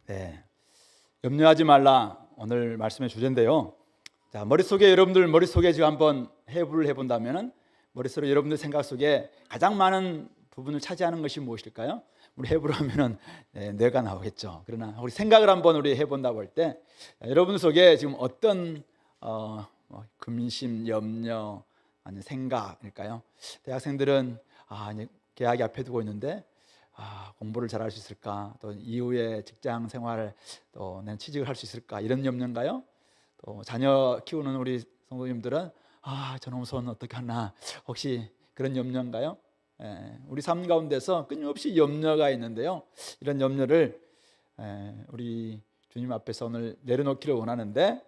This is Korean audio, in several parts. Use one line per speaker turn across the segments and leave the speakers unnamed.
네, 염려하지 말라 오늘 말씀의 주제인데요. 자, 머릿속에 여러분들 머릿속에 지금 한번 해부를 해본다면은 머릿속에 여러분들 생각 속에 가장 많은 부분을 차지하는 것이 무엇일까요? 우리 해부를 하면은 뇌가 나오겠죠. 그러나 우리 생각을 한번 우리 해본다고 할 때 여러분 속에 지금 어떤 근심, 염려 아니 생각일까요? 대학생들은 이제 계약이 앞에 두고 있는데 공부를 잘할 수 있을까? 또 이후에 직장 생활 또 내가 취직을 할 수 있을까? 이런 염려인가요? 또 자녀 키우는 우리 성도님들은 저놈 손 어떻게 하나? 혹시 그런 염려인가요? 우리 삶 가운데서 끊임없이 염려가 있는데요. 이런 염려를 우리 주님 앞에서 오늘 내려놓기를 원하는데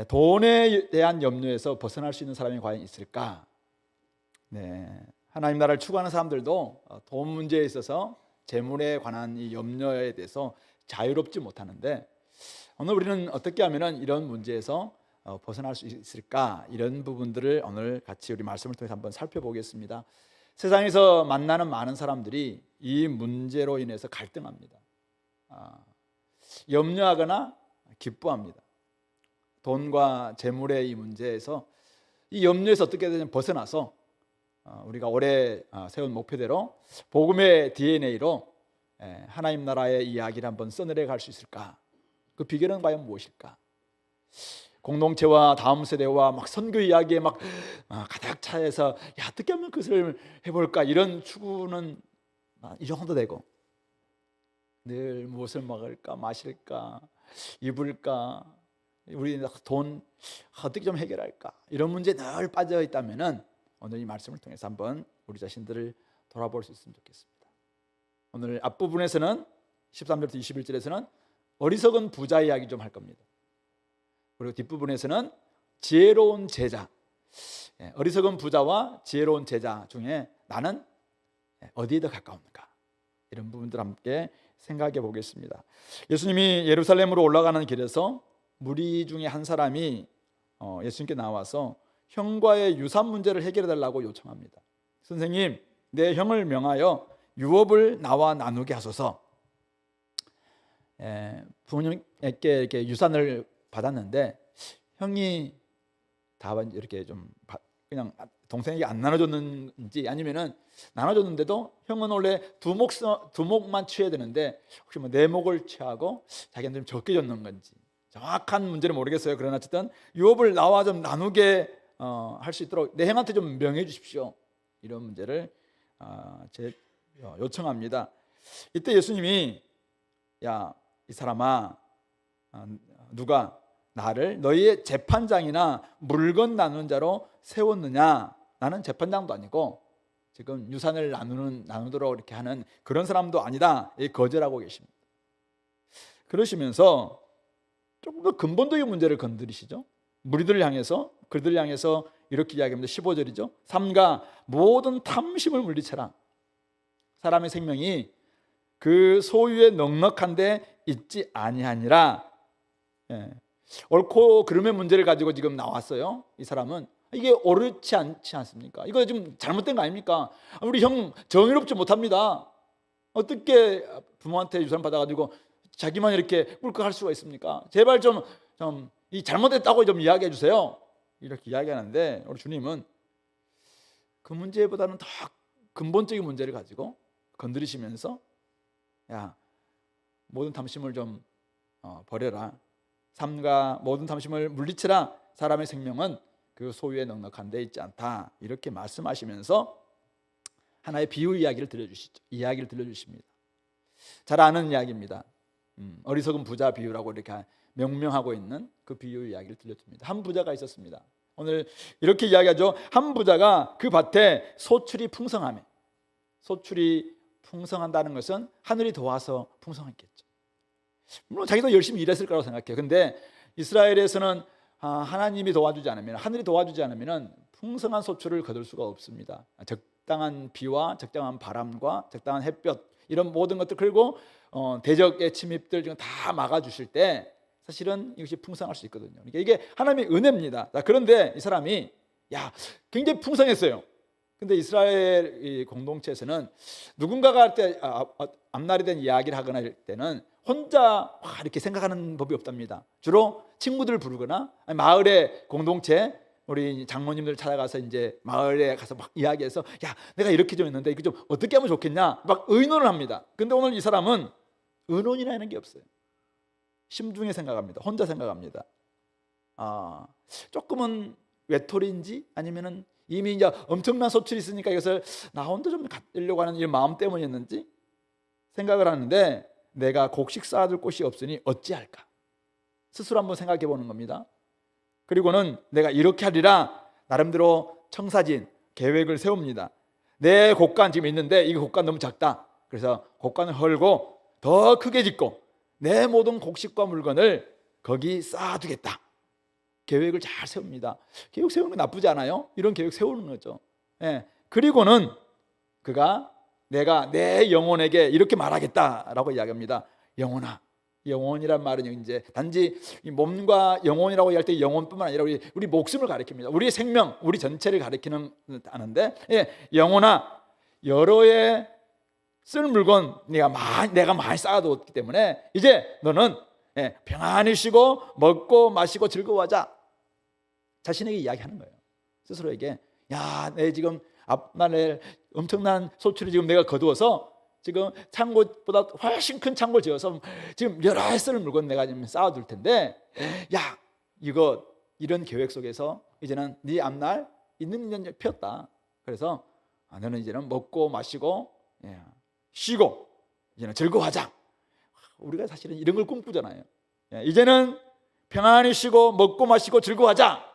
돈에 대한 염려에서 벗어날 수 있는 사람이 과연 있을까? 하나님 나라를 추구하는 사람들도 돈 문제에 있어서 재물에 관한 이 염려에 대해서 자유롭지 못하는데 오늘 우리는 어떻게 하면 이런 문제에서 벗어날 수 있을까? 이런 부분들을 오늘 같이 우리 말씀을 통해서 한번 살펴보겠습니다. 세상에서 만나는 많은 사람들이 이 문제로 인해서 갈등합니다. 염려하거나 기뻐합니다. 돈과 재물의 이 문제에서 이 염려에서 어떻게든 벗어나서 우리가 올해 세운 목표대로 복음의 DNA로 하나님 나라의 이야기를 한번 써내려 갈 수 있을까? 그 비결은 과연 무엇일까? 공동체와 다음 세대와 막 선교 이야기에 막 가득 차해서 어떻게 하면 그것을 해볼까? 이런 추구는 이 정도 되고 늘 무엇을 먹을까? 마실까? 입을까? 우리 돈 어떻게 좀 해결할까? 이런 문제에 늘 빠져 있다면은 오늘 이 말씀을 통해서 한번 우리 자신들을 돌아볼 수 있으면 좋겠습니다. 오늘 앞부분에서는 13절부터 21절에서는 어리석은 부자 이야기 좀 할 겁니다. 그리고 뒷부분에서는 지혜로운 제자, 어리석은 부자와 지혜로운 제자 중에 나는 어디에 더 가까운가? 이런 부분들 함께 생각해 보겠습니다. 예수님이 예루살렘으로 올라가는 길에서 무리 중에 한 사람이 예수님께 나와서 형과의 유산 문제를 해결해 달라고 요청합니다. 선생님, 내 형을 명하여 유업을 나와 나누게 하소서. 부모님께 이렇게 유산을 받았는데 형이 다 이렇게 좀 그냥 동생에게 안 나눠줬는지 아니면은 나눠줬는데도 형은 원래 두 목만 취해야 되는데 혹시 네 목을 취하고 자기한테 좀 적게 줬는 건지 정확한 문제는 모르겠어요. 그러나 어쨌든 유업을 나와 좀 나누게 할 수 있도록 내 형한테 좀 명해 주십시오. 이런 문제를 요청합니다. 이때 예수님이 이 사람아, 누가 나를 너희의 재판장이나 물건 나누는 자로 세웠느냐? 나는 재판장도 아니고 지금 유산을 나누도록 이렇게 하는 그런 사람도 아니다. 거절하고 계십니다. 그러시면서 조금 더 근본적인 문제를 건드리시죠. 무리들을 향해서 그들을 향해서 이렇게 이야기합니다. 15절이죠. 삼가 모든 탐심을 물리쳐라. 사람의 생명이 그 소유에 넉넉한데 있지 아니하니라. 옳고 그름의 문제를 가지고 지금 나왔어요. 이 사람은 이게 옳지 않지 않습니까? 이거 좀 잘못된 거 아닙니까? 우리 형 정의롭지 못합니다. 어떻게 부모한테 유산 받아가지고 자기만 이렇게 꿀꺽할 수가 있습니까? 제발 좀 이 잘못했다고 좀 이야기해 주세요. 이렇게 이야기하는데 우리 주님은 그 문제보다는 더 근본적인 문제를 가지고 건드리시면서 모든 탐심을 좀 버려라. 삼가 모든 탐심을 물리치라. 사람의 생명은 그 소유에 넉넉한 데 있지 않다. 이렇게 말씀하시면서 하나의 비유 이야기를 들려주십니다. 잘 아는 이야기입니다. 어리석은 부자 비유라고 이렇게 명명하고 있는 그 비유 이야기를 들려줍니다. 한 부자가 있었습니다. 오늘 이렇게 이야기하죠. 한 부자가 그 밭에 소출이 풍성하며, 소출이 풍성한다는 것은 하늘이 도와서 풍성했겠죠. 물론 자기도 열심히 일했을 거라고 생각해요. 근데 이스라엘에서는 하나님이 도와주지 않으면, 하늘이 도와주지 않으면 풍성한 소출을 거둘 수가 없습니다. 적당한 비와 적당한 바람과 적당한 햇볕, 이런 모든 것들, 그리고 대적의 침입들 지금 다 막아주실 때 사실은 이것이 풍성할 수 있거든요. 그러니까 이게 하나님의 은혜입니다. 그런데 이 사람이 굉장히 풍성했어요. 근데 이스라엘 이 공동체에서는 누군가가 할 때 앞날에 대한 이야기를 하거나 할 때는 혼자 이렇게 생각하는 법이 없답니다. 주로 친구들을 부르거나 마을의 공동체 우리 장모님들 찾아가서 이제 마을에 가서 막 이야기해서 야 내가 이렇게 좀 했는데 이거 좀 어떻게 하면 좋겠냐 막 의논을 합니다. 근데 오늘 이 사람은 의논이라는 게 없어요. 심중에 생각합니다. 혼자 생각합니다. 조금은 외톨이인지 아니면은 이미 이제 엄청난 소출이 있으니까 이것을 나 혼자 좀 갖으려고 하는 이 마음 때문이었는지 생각을 하는데 내가 곡식 쌓아둘 곳이 없으니 어찌할까 스스로 한번 생각해 보는 겁니다. 그리고는 내가 이렇게 하리라 나름대로 청사진 계획을 세웁니다. 내 곡간 지금 있는데 이 곡간 너무 작다. 그래서 곡간을 헐고 더 크게 짓고 내 모든 곡식과 물건을 거기 쌓아두겠다. 계획을 잘 세웁니다. 계획 세우는 게 나쁘지 않아요? 이런 계획 세우는 거죠. 그리고는 그가 내가 내 영혼에게 이렇게 말하겠다라고 이야기합니다. 영혼아, 영혼이란 말은 이제 단지 몸과 영혼이라고 할 때 영혼뿐만 아니라 우리 목숨을 가리킵니다. 우리의 생명, 우리 전체를 가리키는 하는데 영혼아, 여러 해 쓸 물건 내가 많이 쌓아두었기 때문에 이제 너는 평안히 쉬고 먹고 마시고 즐거워하자. 자신에게 이야기하는 거예요. 스스로에게 야, 내 지금 앞날에 엄청난 소출을 지금 내가 거두어서 지금 창고보다 훨씬 큰 창고를 지어서 지금 여러 해 쓸 물건 내가 지금 쌓아둘 텐데 야, 이런 계획 속에서 이제는 네 앞날 있는 인연 피었다. 그래서 너는 이제는 먹고 마시고 쉬고 이제는 즐거워하자. 우리가 사실은 이런 걸 꿈꾸잖아요. 이제는 평안히 쉬고 먹고 마시고 즐거워하자.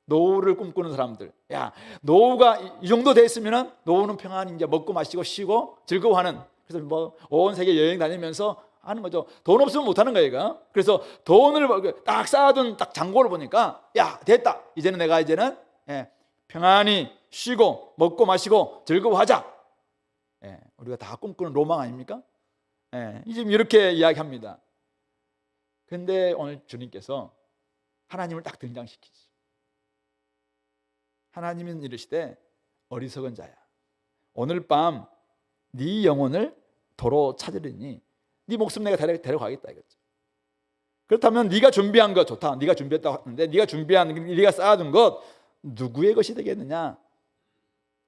노후를 꿈꾸는 사람들, 야 노후가 이 정도 됐으면은 노후는 평안히 이제 먹고 마시고 쉬고 즐거워하는. 그래서 뭐 온 세계 여행 다니면서 하는 거죠. 돈 없으면 못 하는 거예요. 그래서 돈을 딱 쌓아둔 딱 잔고를 보니까 야 됐다. 이제는 내가 평안히 쉬고 먹고 마시고 즐거워하자. 우리가 다 꿈꾸는 로망 아닙니까? 이제 이렇게 이야기합니다. 그런데 오늘 주님께서 하나님을 딱 등장시키지. 하나님은 이르시되 어리석은 자야, 오늘 밤 네 영혼을 도로 찾으리니 네 목숨 내가 데려가겠다 이거죠. 그렇다면 네가 준비한 것 좋다. 네가 준비했다고 하는데 네가 쌓아둔 것 누구의 것이 되겠느냐?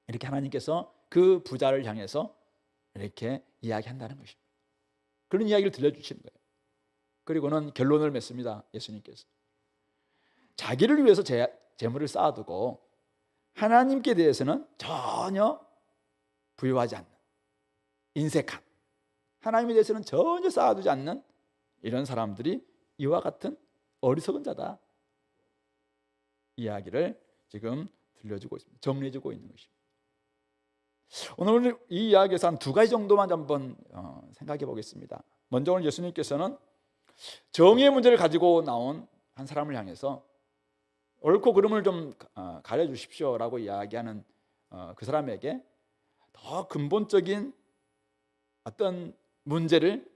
이렇게 하나님께서 그 부자를 향해서 이렇게 이야기한다는 것입니다. 그런 이야기를 들려주시는 거예요. 그리고는 결론을 맺습니다. 예수님께서 자기를 위해서 재물을 쌓아두고 하나님께 대해서는 전혀 부여하지 않는, 인색한, 하나님에 대해서는 전혀 쌓아두지 않는 이런 사람들이 이와 같은 어리석은 자다. 이야기를 지금 들려주고 있습니다. 정리해주고 있는 것입니다. 오늘 이 이야기에서 한 두 가지 정도만 한번 생각해 보겠습니다. 먼저 오늘 예수님께서는 정의의 문제를 가지고 나온 한 사람을 향해서 옳고 그름을 좀 가려주십시오라고 이야기하는 그 사람에게 더 근본적인 어떤 문제를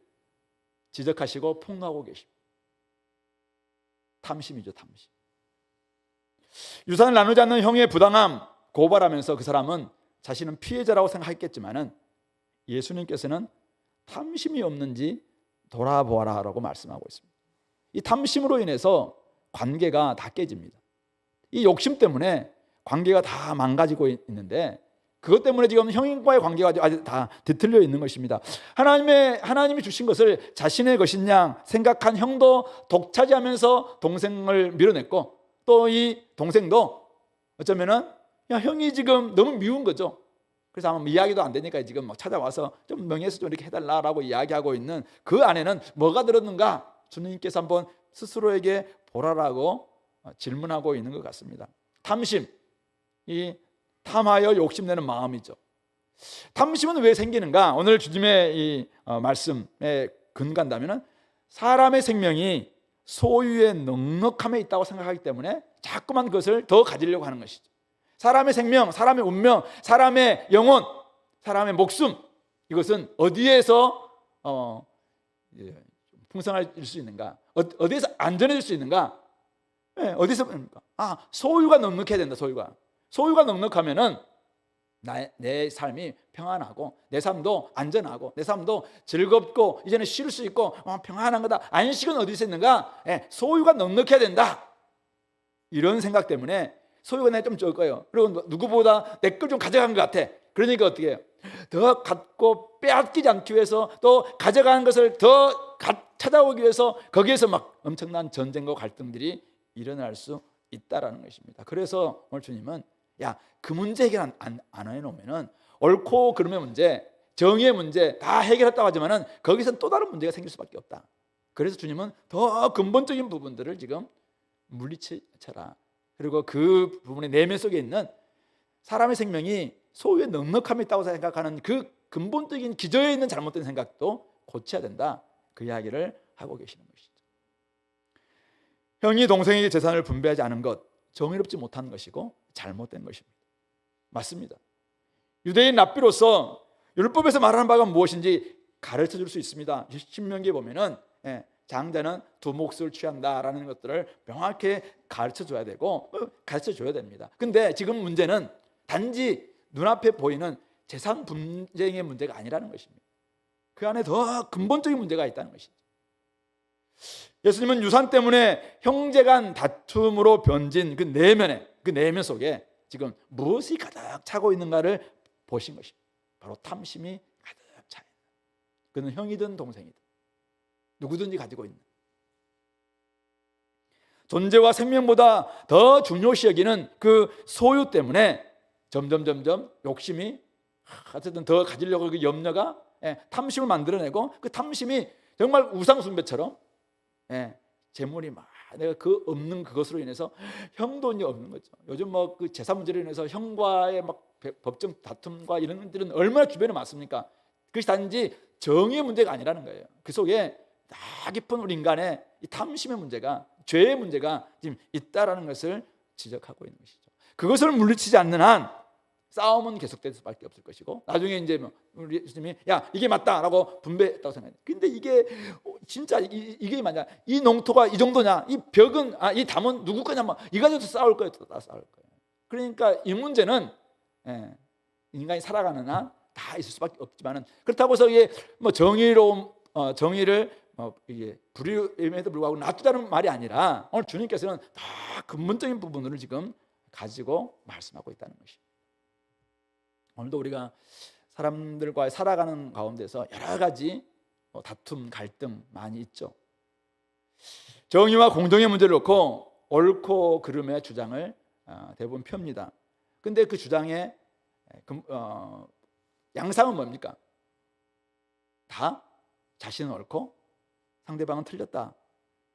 지적하시고 폭로하고 계십니다. 탐심이죠, 탐심. 유산을 나누지 않는 형의 부당함 고발하면서 그 사람은 자신은 피해자라고 생각했겠지만은 예수님께서는 탐심이 없는지 돌아보아라라고 말씀하고 있습니다. 이 탐심으로 인해서 관계가 다 깨집니다. 이 욕심 때문에 관계가 다 망가지고 있는데 그것 때문에 지금 형님과의 관계가 아주 다 뒤틀려 있는 것입니다. 하나님이 주신 것을 자신의 것이냐 생각한 형도 독차지하면서 동생을 밀어냈고 또 이 동생도 어쩌면은 야, 형이 지금 너무 미운 거죠. 그래서 아마 이야기도 안 되니까 지금 막 찾아와서 좀 명예해서 좀 이렇게 해달라라고 이야기하고 있는 그 안에는 뭐가 들었는가? 주님께서 한번 스스로에게 보라라고 질문하고 있는 것 같습니다. 탐심, 이 탐하여 욕심내는 마음이죠. 탐심은 왜 생기는가? 오늘 주님의 이 말씀에 근간다면은 사람의 생명이 소유의 넉넉함에 있다고 생각하기 때문에 자꾸만 그것을 더 가지려고 하는 것이죠. 사람의 생명, 사람의 운명, 사람의 영혼, 사람의 목숨, 이것은 어디에서 풍성해질 수 있는가? 어디에서 안전해질 수 있는가? 어디서 소유가 넉넉해야 된다. 소유가 넉넉하면은 내 삶이 평안하고 내 삶도 안전하고 내 삶도 즐겁고 이제는 쉴 수 있고 평안한 거다. 안식은 어디서 있는가? 소유가 넉넉해야 된다. 이런 생각 때문에 소유가 내가 좀 적을 거예요. 그리고 누구보다 내 걸 좀 가져간 것 같아. 그러니까 어떻게 해요? 더 갖고 빼앗기지 않기 위해서 또 가져가는 것을 더 찾아오기 위해서 거기에서 막 엄청난 전쟁과 갈등들이 일어날 수 있다라는 것입니다. 그래서 오늘 주님은 그 문제 해결 안 해놓으면은 옳고 그름의 문제, 정의의 문제 다 해결했다고 하지만은 거기서는 또 다른 문제가 생길 수밖에 없다. 그래서 주님은 더 근본적인 부분들을 지금 물리쳐라. 그리고 그 부분의 내면 속에 있는 사람의 생명이 소유에 넉넉함이 있다고 생각하는 그 근본적인 기저에 있는 잘못된 생각도 고쳐야 된다. 그 이야기를 하고 계시는 것이죠. 형이 동생에게 재산을 분배하지 않은 것, 정의롭지 못한 것이고 잘못된 것입니다. 맞습니다. 유대인 랍비로서 율법에서 말하는 바가 무엇인지 가르쳐 줄 수 있습니다. 신명기에 보면은 장자는 두 몫을 취한다라는 것들을 명확히 가르쳐 줘야 되고 가르쳐 줘야 됩니다. 근데 지금 문제는 단지 눈앞에 보이는 재산 분쟁의 문제가 아니라는 것입니다. 그 안에 더 근본적인 문제가 있다는 것이죠. 예수님은 유산 때문에 형제 간 다툼으로 변진 그 내면 속에 지금 무엇이 가득 차고 있는가를 보신 것입니다. 바로 탐심이 가득 차 있는. 그는 형이든 동생이든 누구든지 가지고 있는 존재와 생명보다 더 중요시 여기는 그 소유 때문에 점점 욕심이 어쨌든 더 가지려고 그 염려가 탐심을 만들어내고 그 탐심이 정말 우상 숭배처럼 재물이 막 내가 그 없는 그것으로 인해서 형돈이 없는 거죠. 요즘 뭐 그 재산 문제로 인해서 형과의 막 법정 다툼과 이런 것들은 얼마나 주변에 많습니까? 그것이 단지 정의의 문제가 아니라는 거예요. 그 속에 다 깊은 우리 인간의 이 탐심의 문제가, 죄의 문제가 지금 있다라는 것을 지적하고 있는 것이죠. 그것을 물리치지 않는 한 싸움은 계속될 수밖에 없을 것이고 나중에 이제 우리 예수님이 이게 맞다라고 분배했다고 생각해요. 근데 이게 진짜 이게 맞냐? 이 농토가 이 정도냐? 이 벽은 이 담은 누구 거냐? 이 가지고 싸울 거예요. 다 싸울 거예요. 그러니까 이 문제는 인간이 살아가는 한 다 있을 수밖에 없지만은 그렇다고 해서 이게 뭐 정의를 이게 불의임에도 불구하고 놔두자는 말이 아니라 오늘 주님께서는 다 근본적인 부분을 지금 가지고 말씀하고 있다는 것입니다. 오늘도 우리가 사람들과 살아가는 가운데서 여러 가지 다툼, 갈등 많이 있죠. 정의와 공정의 문제를 놓고 옳고 그름의 주장을 대부분 펴니다. 근데 그 주장의 양상은 뭡니까? 다 자신은 옳고 상대방은 틀렸다.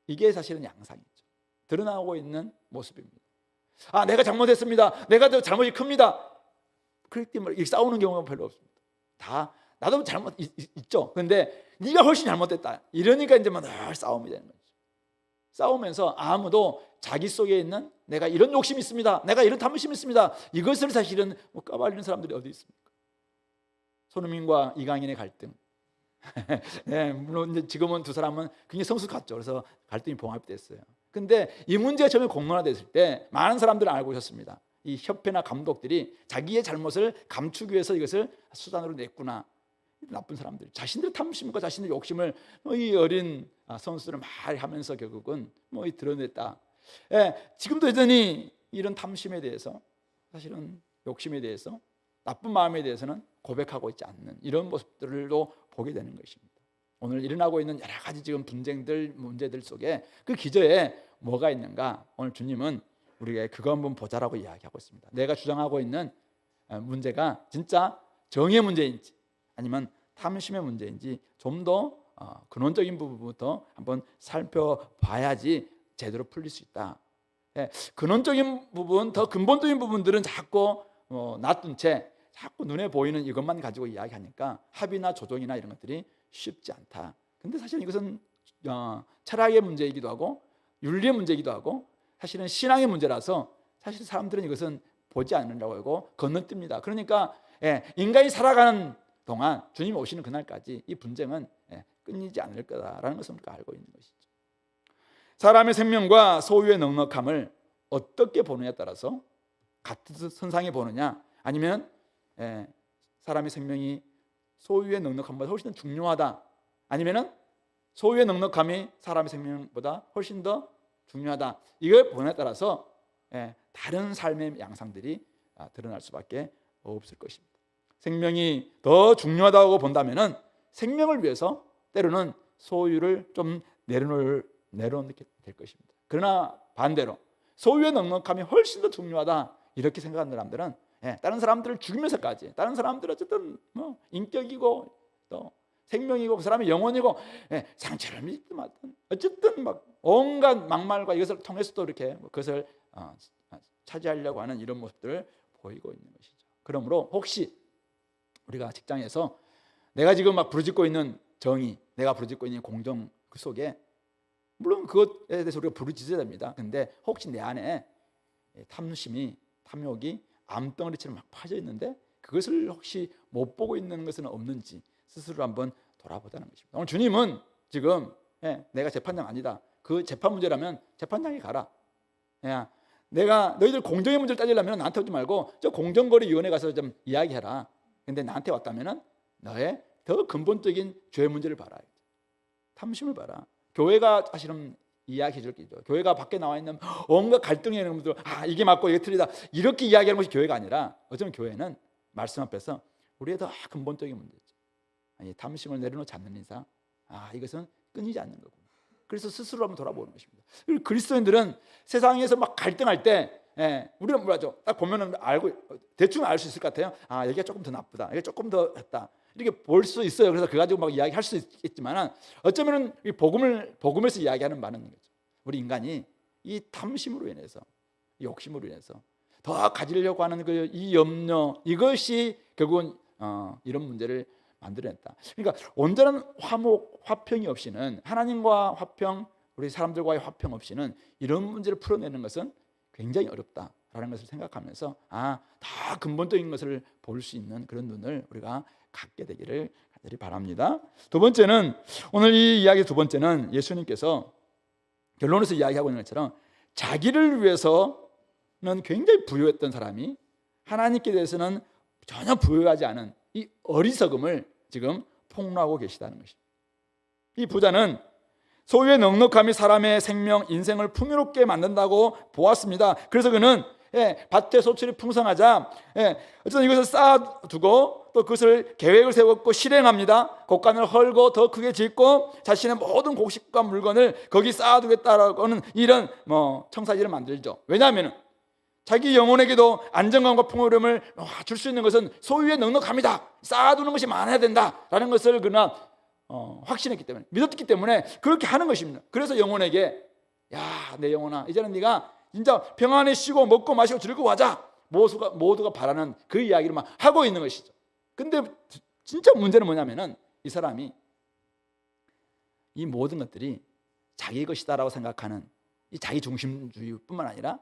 이게 사실은 양상이죠. 드러나고 있는 모습입니다. 내가 잘못했습니다. 내가 더 잘못이 큽니다. 그렇기 때문에 싸우는 경우가 별로 없습니다. 다 나도 잘못 있죠. 그런데 네가 훨씬 잘못됐다. 이러니까 이제 늘 싸움이 되는 거죠. 싸우면서 아무도 자기 속에 있는 내가 이런 욕심이 있습니다. 내가 이런 탐심이 있습니다. 이것을 사실은 까발리는 사람들이 어디 있습니까? 손흥민과 이강인의 갈등. 물론 이제 지금은 두 사람은 굉장히 성숙했죠. 그래서 갈등이 봉합됐어요. 근데 이 문제가 처음에 공론화됐을 때 많은 사람들은 알고 있었습니다. 이 협회나 감독들이 자기의 잘못을 감추기 위해서 이것을 수단으로 냈구나. 나쁜 사람들, 자신들의 탐심과 자신의 욕심을 이 어린 선수들을 말하면서 결국은 드러냈다. 지금도 여전히 이런 탐심에 대해서 사실은 욕심에 대해서 나쁜 마음에 대해서는 고백하고 있지 않는 이런 모습들도 보게 되는 것입니다. 오늘 일어나고 있는 여러 가지 지금 분쟁들, 문제들 속에 그 기저에 뭐가 있는가? 오늘 주님은 우리가 그거 한번 보자라고 이야기하고 있습니다. 내가 주장하고 있는 문제가 진짜 정의의 문제인지 아니면 탐심의 문제인지 좀 더 근원적인 부분부터 한번 살펴봐야지 제대로 풀릴 수 있다. 근원적인 부분, 더 근본적인 부분들은 자꾸 놔둔 채 자꾸 눈에 보이는 이것만 가지고 이야기하니까 합의나 조정이나 이런 것들이 쉽지 않다. 근데 사실 이것은 철학의 문제이기도 하고 윤리의 문제이기도 하고 사실은 신앙의 문제라서 사실 사람들은 이것은 보지 않는다고 하고 건너뜁니다. 그러니까 인간이 살아가는 동안 주님이 오시는 그날까지 이 분쟁은 끊이지 않을 거다라는 것을 우리가 알고 있는 것이죠. 사람의 생명과 소유의 넉넉함을 어떻게 보느냐에 따라서 같은 선상에 보느냐 아니면 사람의 생명이 소유의 넉넉함보다 훨씬 더 중요하다, 아니면은 소유의 넉넉함이 사람의 생명보다 훨씬 더 중요하다, 이걸 본에 따라서 다른 삶의 양상들이 드러날 수밖에 없을 것입니다. 생명이 더 중요하다고 본다면은 생명을 위해서 때로는 소유를 좀 내려놓게 될 것입니다. 그러나 반대로 소유의 넉넉함이 훨씬 더 중요하다 이렇게 생각하는 사람들은 다른 사람들을 죽이면서까지, 다른 사람들은 어쨌든 뭐 인격이고 또 생명이고 그 사람의 영혼이고 상처를 믿든 말든 어쨌든 막 온갖 막말과 이것을 통해서도 이렇게 그것을 차지하려고 하는 이런 모습들을 보이고 있는 것이죠. 그러므로 혹시 우리가 직장에서 내가 지금 막 부르짖고 있는 정의, 내가 부르짖고 있는 공정 그 속에 물론 그것에 대해서 우리가 부르짖어야 됩니다. 근데 혹시 내 안에 탐심이, 탐욕이 암덩어리처럼 막 파져 있는데 그것을 혹시 못 보고 있는 것은 없는지 스스로 한번 돌아보자는 것입니다. 오늘 주님은 지금 내가 재판장 아니다, 그 재판 문제라면 재판장에 가라, 내가 너희들 공정의 문제를 따지려면 나한테 오지 말고 저 공정거래위원회 가서 좀 이야기해라. 근데 나한테 왔다면 너의 더 근본적인 죄 문제를 봐라, 탐심을 봐라. 교회가 사실은 이야기해 줄 게 있죠. 교회가 밖에 나와 있는 온갖 갈등이 있는 분들, 이게 맞고 이게 틀리다 이렇게 이야기하는 것이 교회가 아니라, 어쩌면 교회는 말씀 앞에서 우리의 더 근본적인 문제죠. 탐심을 내려놓지 않는 이상 이것은 끊이지 않는 거고, 그래서 스스로 한번 돌아보는 것입니다. 그리고 그리스도인들은 세상에서 막 갈등할 때 우리가 뭐라죠? 딱 보면은 알고 대충 알 수 있을 것 같아요. 여기가 조금 더 나쁘다, 이게 조금 더 했다, 이렇게 볼 수 있어요. 그래서 그 가지고 막 이야기할 수 있겠지만 어쩌면은 이 복음에서 이야기하는 바는 거죠. 우리 인간이 이 탐심으로 인해서, 이 욕심으로 인해서 더 가지려고 하는 이 염려, 이것이 결국은 이런 문제를 만들어냈다. 그러니까 온전한 화평이 없이는, 하나님과 화평, 우리 사람들과의 화평 없이는 이런 문제를 풀어내는 것은 굉장히 어렵다라는 것을 생각하면서 다 근본적인 것을 볼 수 있는 그런 눈을 우리가 갖게 되기를 간절히 바랍니다. 두 번째는, 오늘 이 이야기 두 번째는 예수님께서 결론에서 이야기하고 있는 것처럼 자기를 위해서는 굉장히 부유했던 사람이 하나님께 대해서는 전혀 부유하지 않은 이 어리석음을 지금 폭로하고 계시다는 것입니다. 이 부자는 소유의 넉넉함이 사람의 생명, 인생을 풍요롭게 만든다고 보았습니다. 그래서 그는 밭에 소출이 풍성하자 어쨌든 이것을 쌓아두고 또 그것을 계획을 세웠고 실행합니다. 곡간을 헐고 더 크게 짓고 자신의 모든 곡식과 물건을 거기 쌓아두겠다라고 하는 이런 청사지를 만들죠. 왜냐하면 자기 영혼에게도 안정감과 풍요로움을 줄 수 있는 것은 소유의 넉넉함이다, 쌓아두는 것이 많아야 된다라는 것을 그러나 확신했기 때문에, 믿었기 때문에 그렇게 하는 것입니다. 그래서 영혼에게 내 영혼아, 이제는 네가 진짜 평안히 쉬고 먹고 마시고 즐거워하자, 모두가 바라는 그 이야기를 막 하고 있는 것이죠. 근데 진짜 문제는 뭐냐면은 이 사람이 이 모든 것들이 자기 것이다라고 생각하는 이 자기 중심주의뿐만 아니라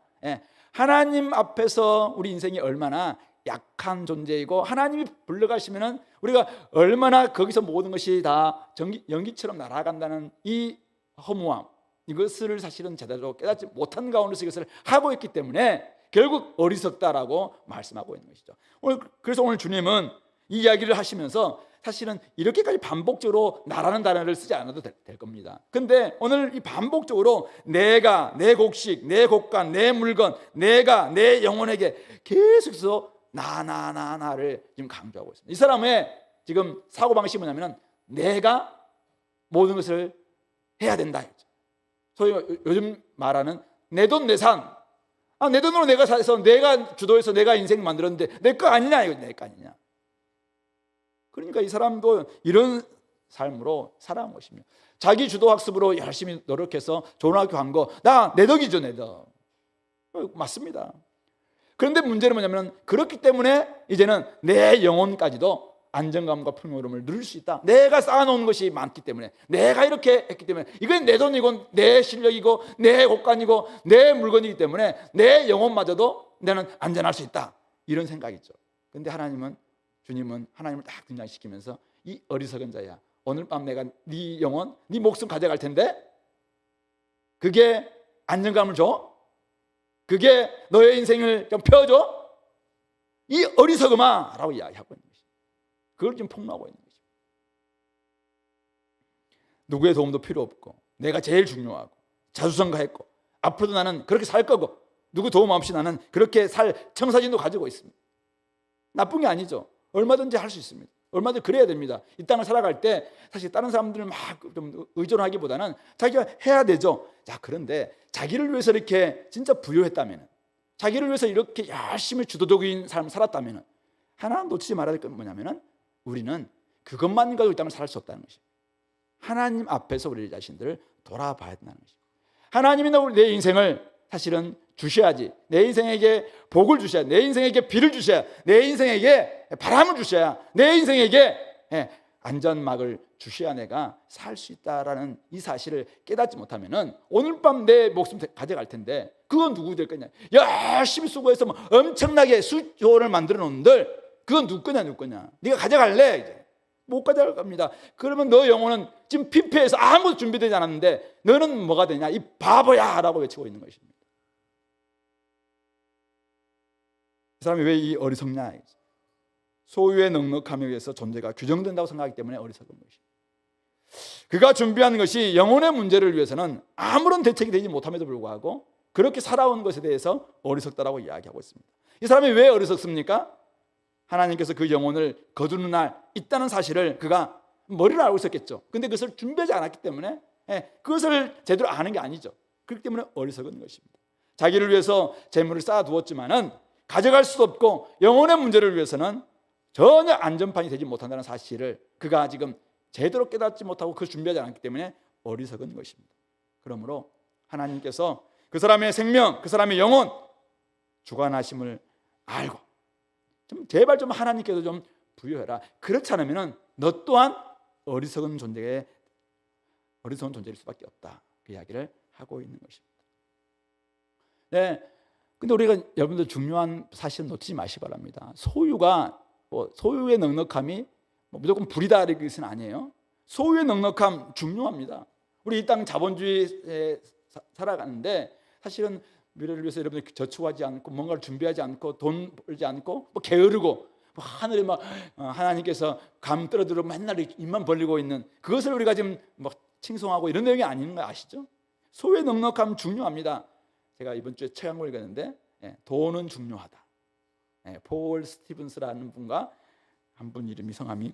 하나님 앞에서 우리 인생이 얼마나 약한 존재이고 하나님이 불러가시면은 우리가 얼마나 거기서 모든 것이 다 연기처럼 날아간다는 이 허무함, 이것을 사실은 제대로 깨닫지 못한 가운데서 이것을 하고 있기 때문에 결국 어리석다라고 말씀하고 있는 것이죠. 그래서 오늘 주님은 이 이야기를 하시면서 사실은 이렇게까지 반복적으로 나라는 단어를 쓰지 않아도 될 겁니다. 근데 오늘 이 반복적으로 내가, 내 곡식, 내 곡간, 내 물건, 내가 내 영혼에게 계속해서 나를 지금 강조하고 있습니다. 이 사람의 지금 사고방식이 뭐냐면 내가 모든 것을 해야 된다. 소위 요즘 말하는 내 돈 내산. 내 돈으로 내가 사서 내가 주도해서 내가 인생 만들었는데 내 거 아니냐, 이거 내 거 아니냐. 그러니까 이 사람도 이런 삶으로 살아온 것입니다. 자기 주도 학습으로 열심히 노력해서 좋은 학교 간 거, 내 덕이죠, 내 덕. 맞습니다. 그런데 문제는 뭐냐면 그렇기 때문에 이제는 내 영혼까지도 안정감과 풍요로움을 누릴 수 있다. 내가 쌓아놓은 것이 많기 때문에, 내가 이렇게 했기 때문에, 이건 내 돈이고 내 실력이고 내 곳간이고 내 물건이기 때문에 내 영혼마저도 나는 안전할 수 있다, 이런 생각이죠. 그런데 주님은 하나님을 딱 등장시키면서 이 어리석은 자야, 오늘 밤 내가 네 영혼, 네 목숨 가져갈 텐데 그게 안정감을 줘? 그게 너의 인생을 좀 펴줘? 이 어리석음아 라고 이야기하고 있는 것입니다. 그걸 지금 폭로하고 있는 것입니다. 누구의 도움도 필요 없고 내가 제일 중요하고 자수성가했고 앞으로도 나는 그렇게 살 거고 누구 도움 없이 나는 그렇게 살 청사진도 가지고 있습니다. 나쁜 게 아니죠. 얼마든지 할 수 있습니다. 얼마든지 그래야 됩니다. 이 땅을 살아갈 때 사실 다른 사람들을 막 좀 의존하기보다는 자기가 해야 되죠. 자, 그런데 자기를 위해서 이렇게 진짜 부유했다면, 자기를 위해서 이렇게 열심히 주도적인 삶을 살았다면 하나 놓치지 말아야 될 건 뭐냐면 우리는 그것만 가지고 이 땅을 살 수 없다는 것입니다. 하나님 앞에서 우리 자신들을 돌아봐야 된다는 것입니다. 하나님이 내 인생을 사실은 주셔야지, 내 인생에게 복을 주셔야, 내 인생에게 비를 주셔야, 내 인생에게 바람을 주셔야, 내 인생에게 안전막을 주셔야 내가 살 수 있다라는 이 사실을 깨닫지 못하면은 오늘 밤 내 목숨 가져갈 텐데 그건 누구 될 거냐? 열심히 수고해서 뭐 엄청나게 수조를 만들어 놓은들 그건 누구 거냐? 네가 가져갈래? 이제 못 가져갈 겁니다. 그러면 너 영혼은 지금 피폐해서 아무것도 준비되지 않았는데 너는 뭐가 되냐? 이 바보야! 라고 외치고 있는 것입니다. 이 사람이 왜 이 어리석냐? 소유의 넉넉함에 의해서 존재가 규정된다고 생각하기 때문에 어리석은 것입니다. 그가 준비한 것이 영혼의 문제를 위해서는 아무런 대책이 되지 못함에도 불구하고 그렇게 살아온 것에 대해서 어리석다라고 이야기하고 있습니다. 이 사람이 왜 어리석습니까? 하나님께서 그 영혼을 거두는 날 있다는 사실을 그가 머리를 알고 있었겠죠. 근데 그것을 준비하지 않았기 때문에 그것을 제대로 아는 게 아니죠. 그렇기 때문에 어리석은 것입니다. 자기를 위해서 재물을 쌓아두었지만은 가져갈 수 없고 영혼의 문제를 위해서는 전혀 안전판이 되지 못한다는 사실을 그가 지금 제대로 깨닫지 못하고 그걸 준비하지 않았기 때문에 어리석은 것입니다. 그러므로 하나님께서 그 사람의 생명, 그 사람의 영혼 주관하심을 알고 제발 좀 하나님께서 좀 부여해라. 그렇지 않으면 너 또한 어리석은 존재일 수밖에 없다. 그 이야기를 하고 있는 것입니다. 네, 근데 우리가 여러분들 중요한 사실은 놓치지 마시기 바랍니다. 소유의 넉넉함이 무조건 불이다 이런 것은 아니에요. 소유의 넉넉함 중요합니다. 우리 이 땅 자본주의에 살아가는데 사실은 미래를 위해서 여러분들 저축하지 않고 뭔가를 준비하지 않고 돈 벌지 않고 게으르고 하늘에 막 하나님께서 감 떨어들고 맨날 입만 벌리고 있는 그것을 우리가 지금 막 칭송하고 이런 내용이 아닌 거 아시죠? 소유의 넉넉함 중요합니다. 제가 이번 주에 책 한 권 읽었는데 돈은 중요하다. 폴 스티븐스라는 분과 한 분 이름이 성함이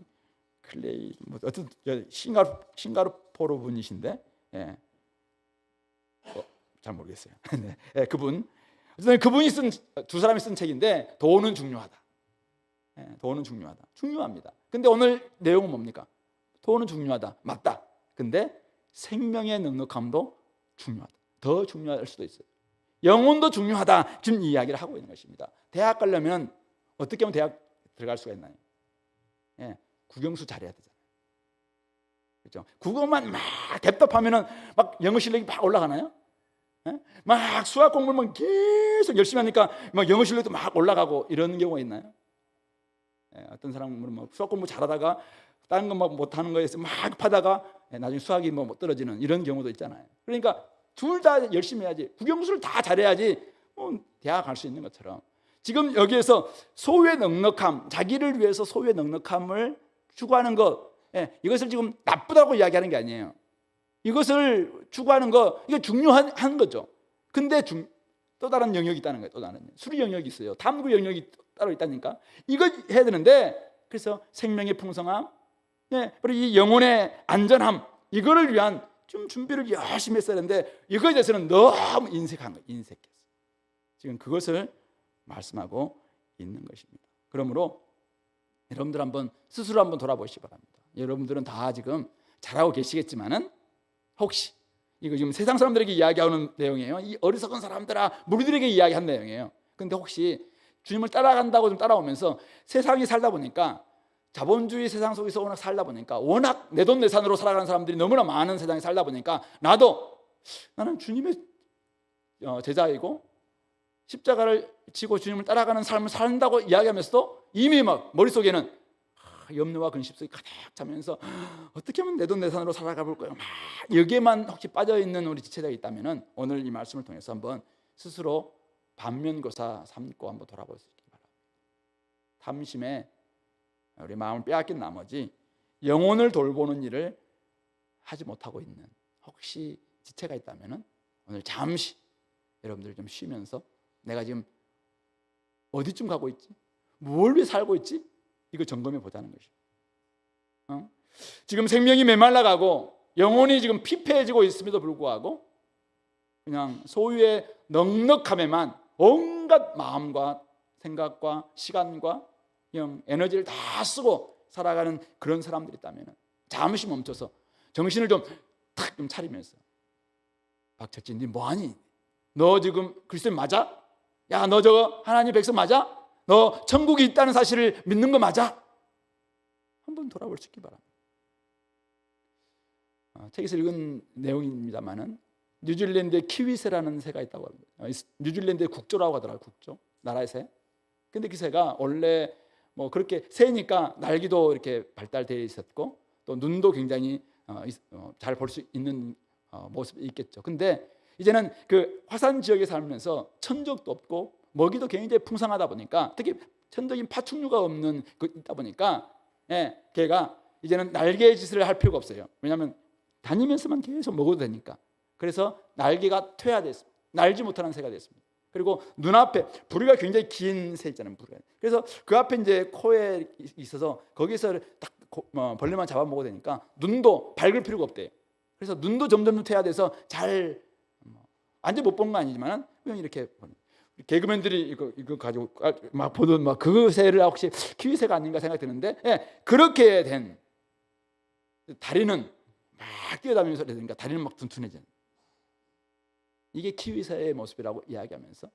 클레이 어떤 싱가포르 분이신데 잘 모르겠어요. 그분 어쨌든 그분이 두 사람이 쓴 책인데 돈은 중요하다. 돈은 중요합니다. 근데 오늘 내용은 뭡니까? 돈은 중요하다. 맞다. 근데 생명의 넉넉함도 중요하다. 더 중요할 수도 있어요. 영혼도 중요하다. 지금 이야기를 하고 있는 것입니다. 대학 가려면 어떻게 하면 대학 들어갈 수가 있나요? 국영수 잘해야 되잖아요. 그렇죠? 국어만 막 답답하면은 막 영어 실력이 막 올라가나요? 막 수학 공부를 계속 열심히 하니까 막 영어 실력도 막 올라가고 이런 경우가 있나요? 어떤 사람은 뭐 수학 공부 잘하다가 다른 거 막 못하는 거에서 막 하다가 나중에 수학이 뭐 떨어지는 이런 경우도 있잖아요. 그러니까 둘 다 열심히 해야지. 국영수를 다 잘해야지 대학 갈 수 있는 것처럼 지금 여기에서 소유의 넉넉함, 자기를 위해서 소유의 넉넉함을 추구하는 것, 이것을 지금 나쁘다고 이야기하는 게 아니에요. 이것을 추구하는 거 이게 중요한 거죠. 근데 또 다른 영역이 있다는 거예요. 또 다른 수리 영역이 있어요. 탐구 영역이 따로 있다니까. 이거 해야 되는데 그래서 생명의 풍성함, 그리고 이 영혼의 안전함 이거를 위한 좀 준비를 열심히 했어야 하는데 이거에 대해서는 너무 인색한 거예요. 인색했어요. 지금 그것을 말씀하고 있는 것입니다. 그러므로 여러분들 스스로 한번 돌아보시기 바랍니다. 여러분들은 다 지금 잘하고 계시겠지만은 혹시 이거 지금 세상 사람들에게 이야기하는 내용이에요. 이 어리석은 사람들아 무리들에게 이야기한 내용이에요. 근데 혹시 주님을 따라간다고 좀 따라오면서 세상에 살다 보니까 자본주의 세상 속에서 워낙 살다 보니까 워낙 내돈내산으로 살아가는 사람들이 너무나 많은 세상에 살다 보니까 나는 주님의 제자이고 십자가를 지고 주님을 따라가는 삶을 산다고 이야기하면서도 이미 막 머릿속에는 염려와 근심속이 가득 차면서 어떻게 하면 내돈내산으로 살아가 볼까요? 막 여기에만 혹시 빠져있는 우리 지체자가 있다면 오늘 이 말씀을 통해서 한번 스스로 반면교사 삼고 한번 돌아볼 수 있기 바랍니다. 탐심에 우리 마음을 빼앗긴 나머지 영혼을 돌보는 일을 하지 못하고 있는 혹시 지체가 있다면 오늘 잠시 여러분들 좀 쉬면서 내가 지금 어디쯤 가고 있지? 뭘 위해 살고 있지? 이거 점검해 보자는 것이죠. 지금 생명이 메말라가고 영혼이 지금 피폐해지고 있음에도 불구하고 그냥 소유의 넉넉함에만 온갖 마음과 생각과 시간과 에너지를 다 쓰고 살아가는 그런 사람들이 있다면 잠시 멈춰서 정신을 좀 차리면서 박철지 니 뭐하니? 너 지금 그리스도인 맞아? 야 너 저거 하나님 백성 맞아? 너 천국이 있다는 사실을 믿는 거 맞아? 한번 돌아볼 수 있기 바랍니다. 책에서 읽은 내용입니다만은 뉴질랜드에 키위새라는 새가 있다고 합니다. 뉴질랜드의 국조라고 하더라고요. 국조, 나라의 새. 근데 그 새가 원래 뭐 그렇게 새니까 날개도 이렇게 발달되어 있었고 또 눈도 굉장히 잘 볼 수 있는 모습이 있겠죠. 근데 이제는 그 화산 지역에 살면서 천적도 없고 먹이도 굉장히 풍성하다 보니까 특히 천적인 파충류가 없는 있다 보니까 걔가 이제는 날개 짓을 할 필요가 없어요. 왜냐하면 다니면서만 계속 먹어도 되니까. 그래서 날개가 퇴화됐습니다. 날지 못하는 새가 됐습니다. 그리고 눈앞에 부리가 굉장히 긴 새 있잖아요. 부리가. 그래서 그 앞에 이제 코에 있어서 거기서 딱 벌레만 잡아먹어도 되니까 눈도 밝을 필요가 없대요. 그래서 눈도 점점 퇴화돼서 잘 완전 못 본 건 아니지만 그냥 이렇게 개그맨들이 이거 가지고 막 보던 막 그 새를 혹시 키위새가 아닌가 생각되는데 그렇게 된 다리는 막 뛰어다니면서 그러니까 다리는 막 둔둔해지는 이게 키위새의 모습이라고 이야기하면서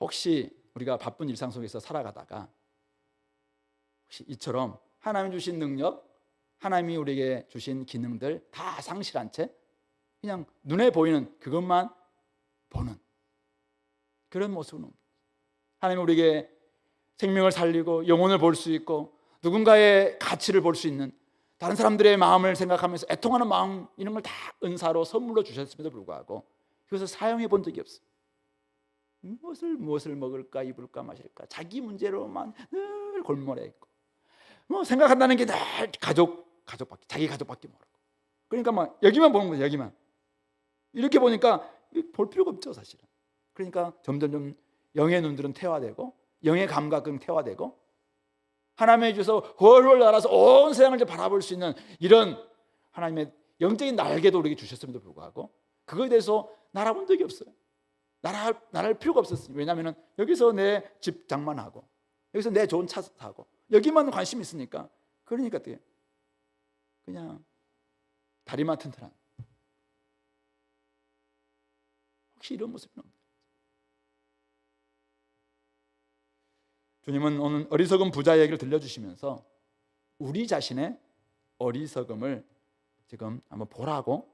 혹시 우리가 바쁜 일상 속에서 살아가다가 혹시 이처럼 하나님이 주신 능력, 하나님이 우리에게 주신 기능들 다 상실한 채 그냥 눈에 보이는 그것만 보는 그런 모습은 하나님이 우리에게 생명을 살리고 영혼을 볼 수 있고 누군가의 가치를 볼 수 있는 다른 사람들의 마음을 생각하면서 애통하는 마음 이런 걸 다 은사로 선물로 주셨음에도 불구하고 그것을 사용해 본 적이 없어요. 무엇을 먹을까 입을까 마실까 자기 문제로만 늘 골몰해 있고 뭐 생각한다는 게 늘 가족밖에 자기 가족밖에 모르고 그러니까 막 여기만 보는 거예요. 여기만 이렇게 보니까 볼 필요가 없죠 사실은. 그러니까 점점 영의 눈들은 퇴화되고 영의 감각은 퇴화되고 하나님의 주셔서 훨훨 날아서 온 세상을 바라볼 수 있는 이런 하나님의 영적인 날개도 우리에게 주셨음에도 불구하고 그거에 대해서 날아본 적이 없어요. 날할 필요가 없었어요. 왜냐하면 여기서 내 집 장만하고 여기서 내 좋은 차 사고 여기만 관심이 있으니까 그러니까 그냥 다리만 튼튼한 혹시 이런 모습이 없나요? 주님은 오늘 어리석은 부자 얘기를 들려주시면서 우리 자신의 어리석음을 지금 한번 보라고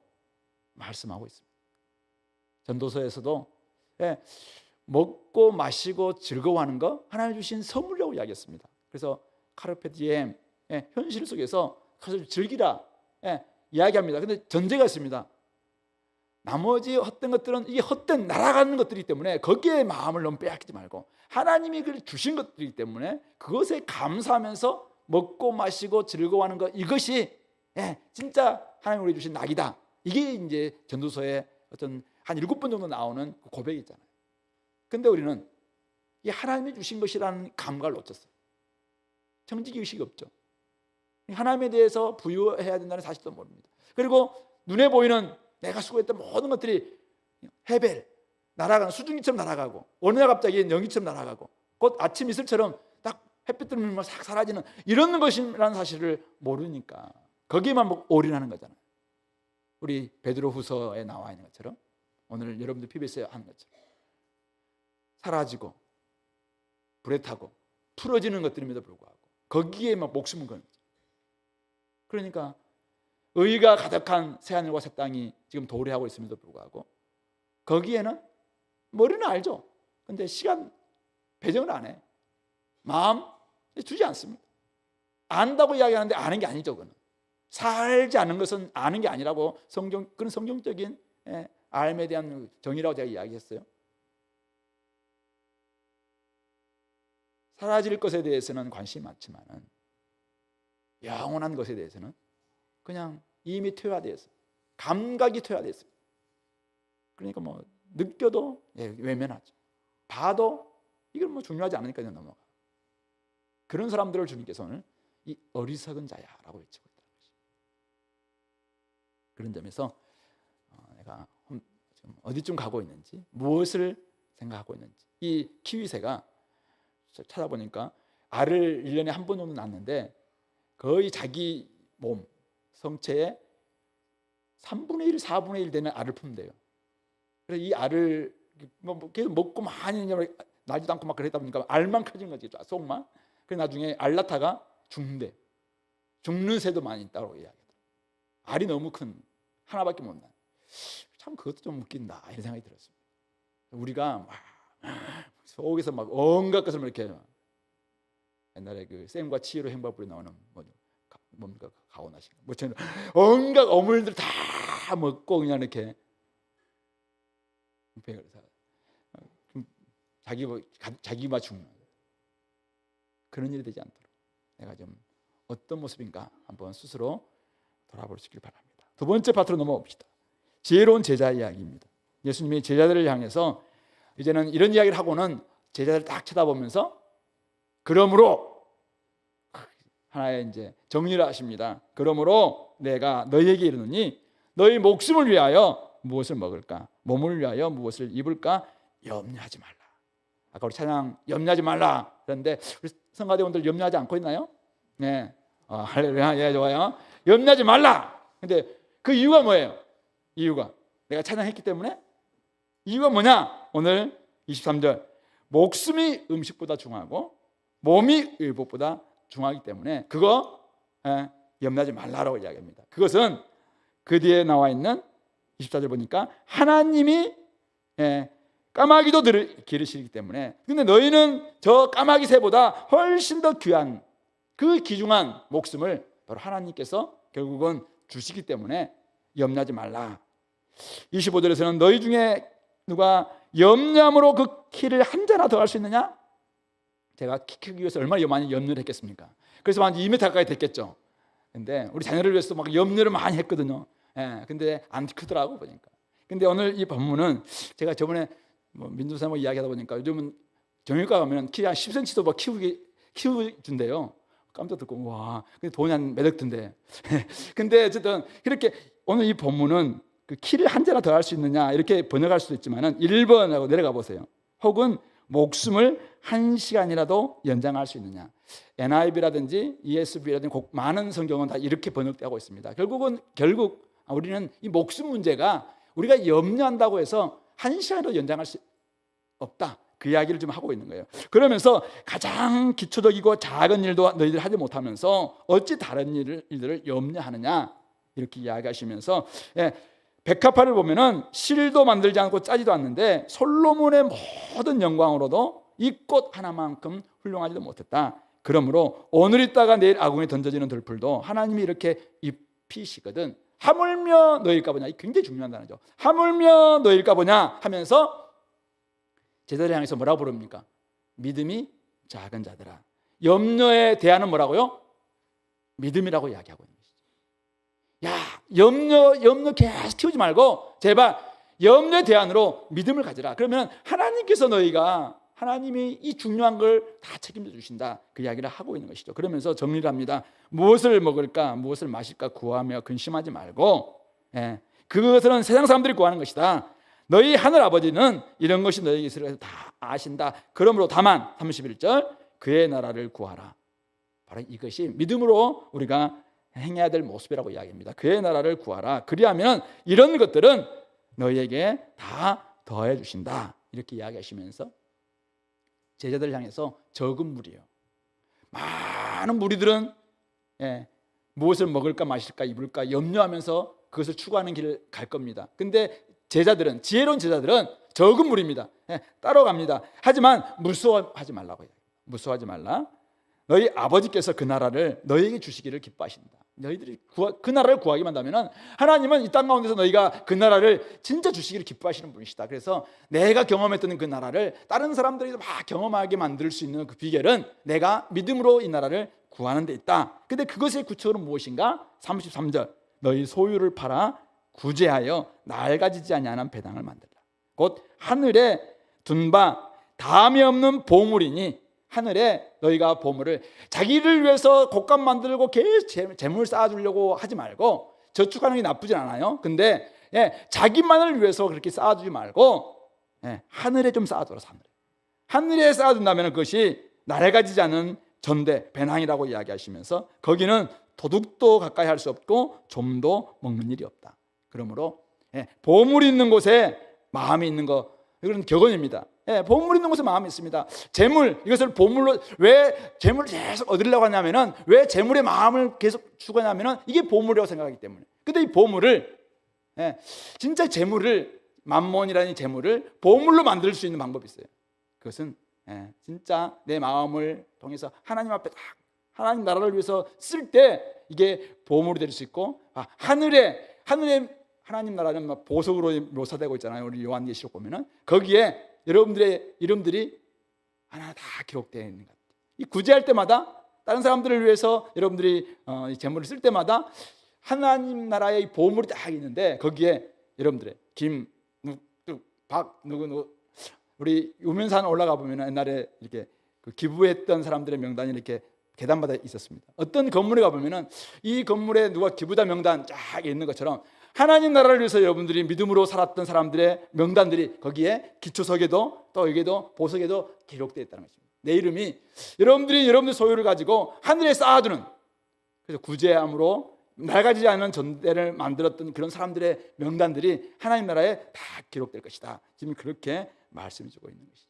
말씀하고 있습니다. 전도서에서도 먹고 마시고 즐거워하는 거 하나님 주신 선물이라고 이야기했습니다. 그래서 카르페 디엠 현실 속에서 그것을 즐기라 이야기합니다. 그런데 전제가 있습니다. 나머지 헛된 것들은 이게 헛된 날아가는 것들이기 때문에 거기에 마음을 너무 빼앗기지 말고 하나님이 그걸 주신 것들이기 때문에 그것에 감사하면서 먹고 마시고 즐거워하는 것 이것이 진짜 하나님이 우리 주신 낙이다. 이게 이제 전도서에 어떤 한 7번 정도 나오는 그 고백이 있잖아요. 근데 우리는 이 하나님이 주신 것이라는 감각을 놓쳤어요. 청지기의식이 없죠. 하나님에 대해서 부유해야 된다는 사실도 모릅니다. 그리고 눈에 보이는 내가 수고했던 모든 것들이 헤벨 날아가는 수증기처럼 날아가고 어느 날 갑자기 연기처럼 날아가고 곧 아침 이슬처럼 딱 햇빛 들면 싹 사라지는 이런 것이라는 사실을 모르니까 거기에만 올인하는 거잖아요. 우리 베드로후서에 나와 있는 것처럼 오늘 여러분들 PBS에 하는 것처럼 사라지고 불에 타고 풀어지는 것들임에도 불구하고 거기에만 목숨을 거는 거죠. 그러니까 의가 가득한 새하늘과 새 땅이 지금 도래하고 있음에도 불구하고 거기에는 머리는 알죠. 근데 시간 배정을 안 해. 마음 주지 않습니다. 안다고 이야기하는데 아는 게 아니죠. 그는 살지 않는 것은 아는 게 아니라고 그런 성경적인 알에 대한 정의라고 제가 이야기했어요. 사라질 것에 대해서는 관심이 많지만은 영원한 것에 대해서는 그냥 이미 퇴화되었어요. 감각이 퇴화됐어요. 그러니까 뭐 느껴도 외면하죠. 봐도 이건 뭐 중요하지 않으니까 그냥 넘어가. 그런 사람들을 주님께서는 이 어리석은 자야라고 외치고 있다는 것이죠. 그런 점에서 내가 지금 어디쯤 가고 있는지, 무엇을 생각하고 있는지. 이 키위새가 찾아보니까 알을 1년에 한 번 정도 낳는데 거의 자기 몸, 성체의 3분의 1, 4분의 1 되는 알을 품대요. 그래서 이 알을 계속 먹고 많이 나지도 않고 막 그랬다 보니까 알만 커진 거지, 속만. 그래서 나중에 알 낳다가 죽는데, 죽는 새도 많이 있다고 이야기하더라고요. 알이 너무 큰, 하나밖에 못 나. 참 그것도 좀 웃긴다 이런 생각이 들었습니다. 우리가 막 속에서 막 온갖 것을 이렇게, 옛날에 그 쌤과 치히로 행방불에 나오는 뭡니까, 가오나신가 뭐처럼 온갖 어물들 다 먹고 그냥 이렇게 자기만 죽는 그런 일이 되지 않도록 내가 좀 어떤 모습인가 한번 스스로 돌아볼 수 있길 바랍니다. 두 번째 파트로 넘어옵시다. 지혜로운 제자 이야기입니다. 예수님이 제자들을 향해서 이제는 이런 이야기를 하고는 제자들을 딱 쳐다보면서 그러므로 하나의 이제 정리를 하십니다. 그러므로 내가 너희에게 이르노니 너희 목숨을 위하여 무엇을 먹을까, 몸을 위하여 무엇을 입을까 염려하지 말라. 아까 우리 찬양 염려하지 말라 그런데 우리 성가대원들 염려하지 않고 있나요? 네, 할렐루야, 예, 좋아요. 염려하지 말라. 근데 그 이유가 뭐예요? 이유가 내가 찬양했기 때문에. 이유가 뭐냐? 오늘 23절 목숨이 음식보다 중하고 몸이 의복보다 중하기 때문에 그거 염려하지 말라라고 이야기합니다. 그것은 그 뒤에 나와 있는 24절 보니까 하나님이 까마귀도 기르시기 때문에, 근데 너희는 저 까마귀 새보다 훨씬 더 귀한 그 귀중한 목숨을 바로 하나님께서 결국은 주시기 때문에 염려하지 말라. 25절에서는 너희 중에 누가 염려함으로 그 키를 한 자나 더 할 수 있느냐? 제가 키 크기 위해서 얼마나 많이 염려를 했겠습니까? 그래서 한 2m 가까이 됐겠죠. 근데 우리 자녀를 위해서 막 염려를 많이 했거든요. 근데 안 크더라고 보니까. 근데 오늘 이 본문은 제가 저번에 민주사모 이야기하다 보니까 요즘은 정형외과 가면 키 한 10cm도 막 키워준대요. 깜짝 듣고 와, 근데 돈이 한 몇억 든대. 근데 어쨌든 이렇게 오늘 이 본문은 그 키를 한 자나 더 할 수 있느냐 이렇게 번역할 수도 있지만은 1번하고 내려가 보세요. 혹은 목숨을 1시간이라도 연장할 수 있느냐. NIV라든지 ESV라든지 많은 성경은 다 이렇게 번역되고 있습니다. 결국 우리는 이 목숨 문제가 우리가 염려한다고 해서 1시간이라도 연장할 수 없다, 그 이야기를 좀 하고 있는 거예요. 그러면서 가장 기초적이고 작은 일도 너희들 하지 못하면서 어찌 다른 일들을 염려하느냐 이렇게 이야기하시면서, 백합화를 보면은 실도 만들지 않고 짜지도 않는데 솔로몬의 모든 영광으로도 이 꽃 하나만큼 훌륭하지도 못했다. 그러므로 오늘 있다가 내일 아궁에 던져지는 들풀도 하나님이 이렇게 입히시거든. 하물며 너희일까 보냐. 굉장히 중요한 단어죠. 하물며 너희일까 보냐 하면서 제자를 향해서 뭐라고 부릅니까? 믿음이 작은 자들아. 염려에 대하는 뭐라고요? 믿음이라고 이야기하고 있는 것이죠. 야, 염려 계속 키우지 말고 제발 염려에 대안으로 믿음을 가지라. 그러면 하나님께서 하나님이 이 중요한 걸 다 책임져 주신다, 그 이야기를 하고 있는 것이죠. 그러면서 정리를 합니다. 무엇을 먹을까, 무엇을 마실까 구하며 근심하지 말고, 그것은 세상 사람들이 구하는 것이다. 너희 하늘 아버지는 이런 것이 너희에게 있으리라 해서 다 아신다. 그러므로 다만 31절 그의 나라를 구하라. 바로 이것이 믿음으로 우리가 행해야 될 모습이라고 이야기합니다. 그의 나라를 구하라. 그리하면 이런 것들은 너희에게 다 더해 주신다. 이렇게 이야기하시면서 제자들 향해서 적은 무리요, 많은 무리들은 무엇을 먹을까 마실까 입을까 염려하면서 그것을 추구하는 길을 갈 겁니다. 근데 제자들은, 지혜로운 제자들은 적은 무리입니다. 따라갑니다. 하지만 무서워하지 말라고 해요. 무서워하지 말라. 너희 아버지께서 그 나라를 너희에게 주시기를 기뻐하신다. 너희들이 그 나라를 구하기만 한다면 하나님은 이 땅 가운데서 너희가 그 나라를 진짜 주시기를 기뻐하시는 분이시다. 그래서 내가 경험했던 그 나라를 다른 사람들이 막 경험하게 만들 수 있는 그 비결은 내가 믿음으로 이 나라를 구하는 데 있다. 근데 그것의 구체적으로 무엇인가? 33절, 너희 소유를 팔아 구제하여 낡아지지 아니하는 배당을 만들라. 곧 하늘에 둔 바 다함이 없는 보물이니, 하늘에 너희가 보물을 자기를 위해서 곡간 만들고 계속 재물 쌓아주려고 하지 말고, 저축하는 게 나쁘진 않아요. 근데 자기만을 위해서 그렇게 쌓아주지 말고 하늘에 좀 쌓아둬라. 하늘에 쌓아둔다면 그것이 낡아지지 않은 전대, 배낭이라고 이야기하시면서 거기는 도둑도 가까이 할 수 없고 좀도 먹는 일이 없다. 그러므로 보물이 있는 곳에 마음이 있는 거, 이건 격언입니다. 보물 있는 곳에 마음이 있습니다. 재물, 이것을 보물로, 왜 재물을 계속 얻으려고 하냐면은, 왜 재물의 마음을 계속 추구하냐면은 이게 보물이라고 생각하기 때문에. 근데 이 보물을, 진짜 재물을, 만몬이라는 재물을 보물로 만들 수 있는 방법이 있어요. 그것은 진짜 내 마음을 통해서 하나님 앞에 딱 하나님 나라를 위해서 쓸 때 이게 보물이 될 수 있고, 하늘에 하나님 나라는 막 보석으로 묘사되고 있잖아요. 우리 요한계시록 보면은 거기에 여러분들의 이름들이 하나 다 기록되어 있는 것 같아요. 이 구제할 때마다, 다른 사람들을 위해서 여러분들이 이 재물을 쓸 때마다 하나님 나라의 보물이 딱 있는데, 거기에 여러분들의 김, 박, 누구 우리 유면산 올라가 보면 옛날에 이렇게 그 기부했던 사람들의 명단이 이렇게 계단마다 있었습니다. 어떤 건물에 가보면 이 건물에 누가 기부자 명단 쫙 있는 것처럼 하나님 나라를 위해서 여러분들이 믿음으로 살았던 사람들의 명단들이 거기에 기초석에도 또 여기에도 보석에도 기록되어 있다는 것입니다. 내 이름이 여러분들 소유를 가지고 하늘에 쌓아두는, 그래서 구제함으로 낡아지지 않은 전대를 만들었던 그런 사람들의 명단들이 하나님 나라에 다 기록될 것이다. 지금 그렇게 말씀해 주고 있는 것이죠.